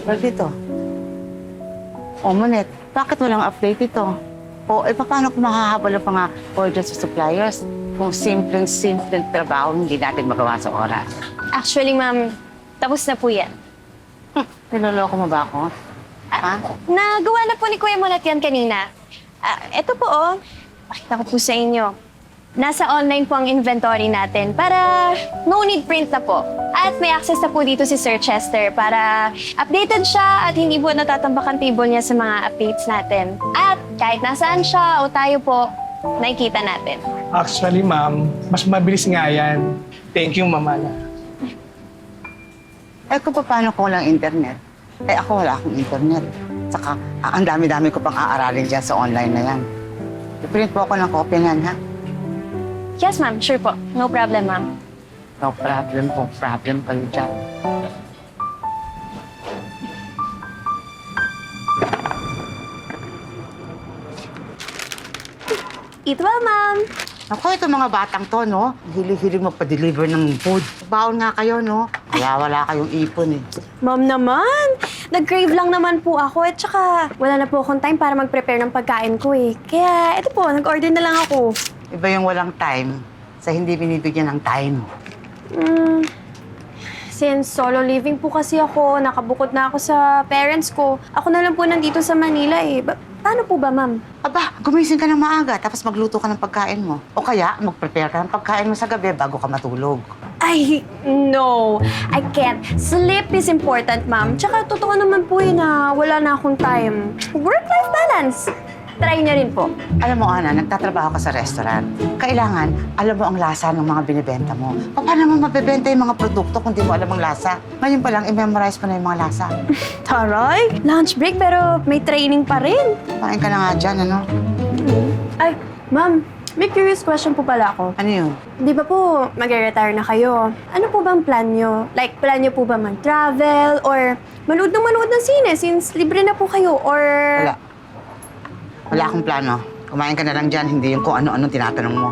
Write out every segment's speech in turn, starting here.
Well, dito. O, Monet, bakit walang update ito? O, paano kung mahahabol ang mga order sa suppliers kung simpleng trabaho hindi natin magawa sa oras? Actually, ma'am, tapos na po yan. Niloloko mo ba ako? Ha? Nagawa na po ni Kuya Mulat yan kanina. Ito po, oh. Pakita ko po sa inyo. Nasa online po ang inventory natin para no need print na po. At may access na po dito si Sir Chester para updated siya at hindi po natatambak ang table niya sa mga updates natin. At kahit nasaan siya o tayo po, nakikita natin. Actually, ma'am, mas mabilis nga yan. Thank you, Mama Ana. Kung paano ko walang internet? Ako wala akong internet. Saka, ang dami-dami ko pang aaralin dyan sa online na yan. I-print po ako ng kopya niyan, ha? Yes, ma'am. Sure po. No problem, ma'am. No problem po. Problem kayo dyan. Eat well, ma'am. Ako, itong mga batang to, no? Hilig-hilig magpa-deliver ng food. Baon nga kayo, no? Kaya wala kayong ipon, eh. Ma'am naman, nag-crave lang naman po ako at saka wala na po akong time para mag-prepare ng pagkain ko eh. Kaya ito po, nag-order na lang ako. Iba yung walang time sa hindi binibigyan ng time. Since solo living po kasi ako, nakabukod na ako sa parents ko, ako na lang po nandito sa Manila eh. Paano po ba, ma'am? Aba, gumising ka ng maaga tapos magluto ka ng pagkain mo. O kaya, mag-prepare ka ng pagkain mo sa gabi bago ka matulog. Ay, no. I can't. Sleep is important, ma'am. Tsaka totoo naman po eh na wala na akong time. Work-life balance. Try niyo rin po. Alam mo, Ana, nagtatrabaho ka sa restaurant. Kailangan, alam mo ang lasa ng mga binibenta mo. Paano mo mabebenta yung mga produkto kung di mo alam ang lasa? Ngayon pa lang, i-memorize mo na yung mga lasa. Taray! Lunch break pero may training pa rin. Kain ka na nga dyan, ano? Ay, ma'am, may curious question po pala ako. Ano yun? Di ba po mag-retire na kayo? Ano po bang plan nyo? Like, plan nyo po ba mag-travel or manood ng sine since libre na po kayo or... Wala. Wala akong plano. Kumain ka na lang dyan, hindi yung kung ano-ano tinatanong mo.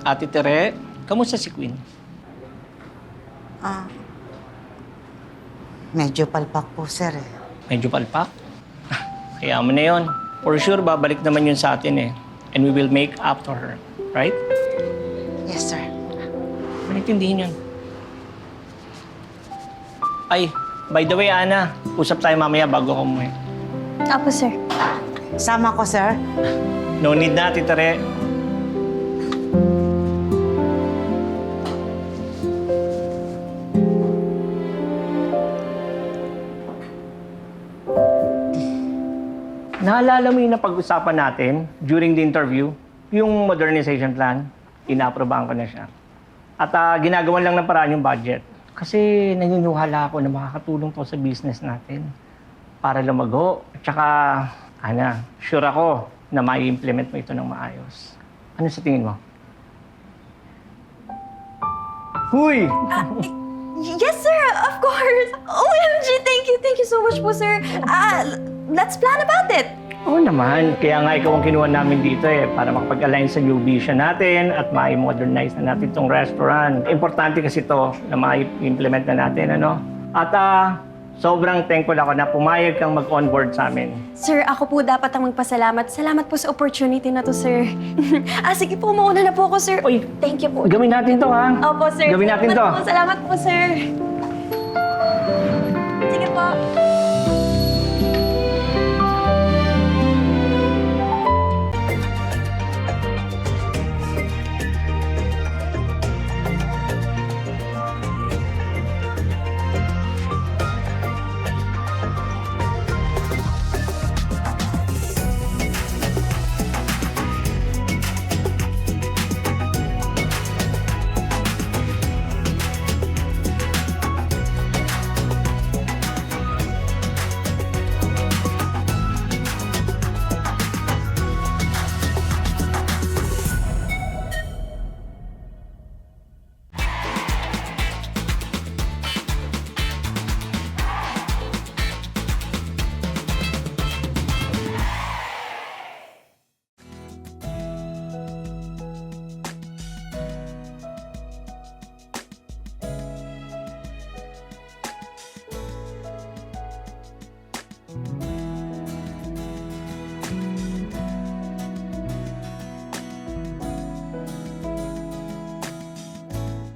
Ate Tere, kamusta si Queen? Medyo palpak po, sir, eh. Medyo palpak? Kaya mo na yun. For sure, babalik naman yun sa atin eh. And we will make up to her. Right? Yes, sir. Manintindihin yun. Ay, by the way, Ana, usap tayo mamaya bago ako umuwi. Apo, sir. Sama ko, sir. No need na, Ate Tere. Naalala mo yung napag-usapan natin during the interview? Yung modernization plan, inaaprobahan ko na siya. At ginagawan lang ng paraan yung budget. Kasi naniniwala ako na makakatulong to sa business natin para lumago. At saka, Ana, sure ako na mai-implement mo ito ng maayos. Ano sa tingin mo? Huy! Yes, sir! Of course! OMG! Thank you so much po, sir. Let's plan about it. Oo naman. Kaya nga ikaw ang kinuha namin dito eh, para makapag-align sa new vision natin at ma-modernize na natin itong restaurant. Importante kasi ito na ma-implement na natin, ano? At sobrang thankful ako na pumayag kang mag-onboard sa amin. Sir, ako po dapat ang magpasalamat. Salamat po sa opportunity na to, sir. Sige po, mauna na po ako, sir. Uy, thank you po. gawin natin to, ha? Opo, sir. Gawin natin to. Salamat po, sir. Sige po.